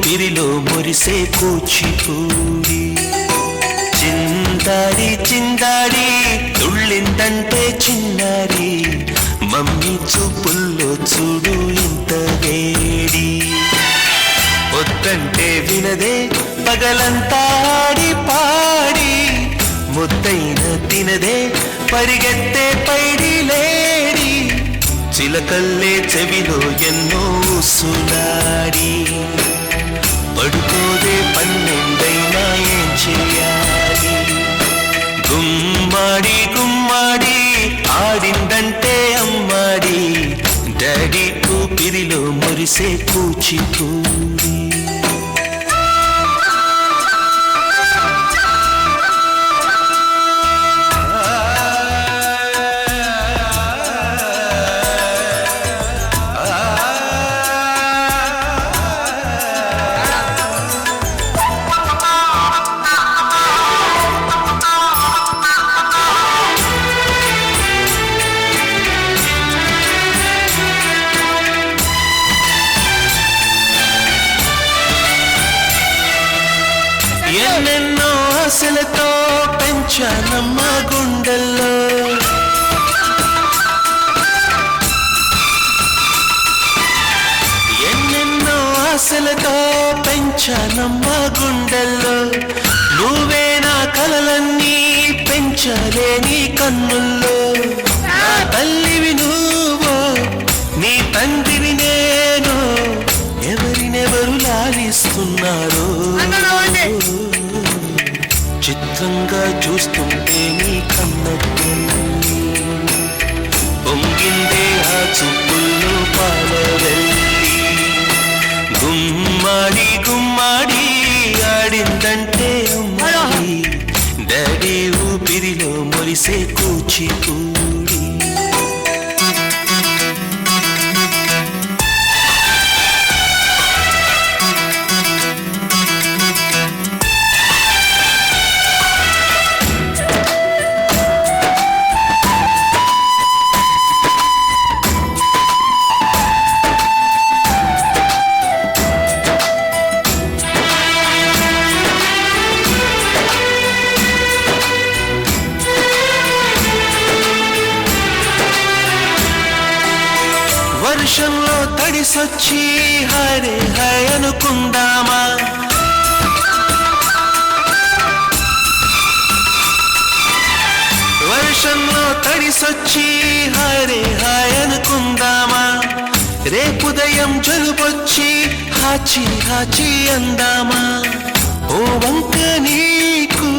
ఊపిరిలో మురిసే కూచిపూడి చిందాడి చిందాడి తుళ్ళిందంటే చిన్నారి మమ్మీ చూపుల్లో చూడు ఇంత వేడి వద్దంటే వినదే పగలంతా ఆడి పాడి ముద్దైన తినదే పరిగెత్తే పైడి లేడి చిలకల్లే చెవిలో ఎన్నో సులాడి పడుకోదే పన్నెండైనా ఏం చెయ్యాలి గుమ్మాడి గుమ్మాడి ఆడిందంటే అమ్మాడి డాడీ ఊపిరిలో మురిసే కూచిపూడి ఎన్నెన్నో ఆశలతో పెంచానమ్మ గుండెల్లో ఎన్నెన్నో ఆశలతో పెంచానమ్మ గుండెల్లో నువ్వే నా కలలన్నీ పెంచాలే నీ కన్నుల్లో నా తల్లివి నువ్వు నీ తండ్రివి నేను ఎవరినెవరు లాలిస్తున్నారో చిత్రంగా చూస్తుంటే నీ కన్నట్టు పొంగిందే ఆ చూపుల్లో పాలవెల్లి గుమ్మాడి గుమ్మాడి ఆడిందంటే అమ్మాడి డాడీ ఊపిరిలో మురిసే కూచిపూడి వర్షంలో తడిసొచ్చి హరే హై అనుకుందామా వర్షంలో తడిసొచ్చి హరే హాయ్ అనుకుందామా రేపుదయం జలుబొచ్చి హాచి హాచి అందామా ఓ వంక నీకు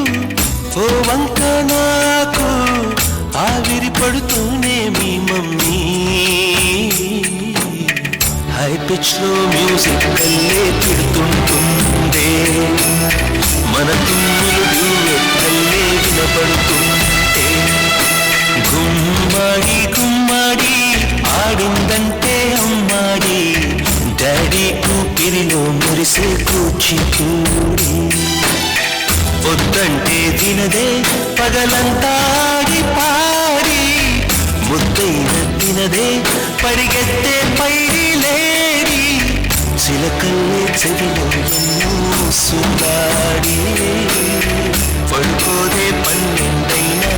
ఓ వంక నాకు ఆవిరి పడుతూనే మీ మమ్మీ హై పిచ్ లో మ్యూజిక్ కల్లే తిడుతుంటుందే మన తుమ్ములు డ్యూయెట్ కల్లే వినపడుతుంటే గుమ్మాడి గుమ్మాడి ఆడిందంటే అమ్మాడి డాడీ ఊపిరిలో మురిసే కూచిపూడి వద్దంటే తినదే పగలంతా ఆడి పాడి ముద్దైన తినదే పరిగెత్తే పైడి లేడి చిలకల్లే చెవిలో ఎన్నో సులాడి పడుకోదే పన్నెండైనా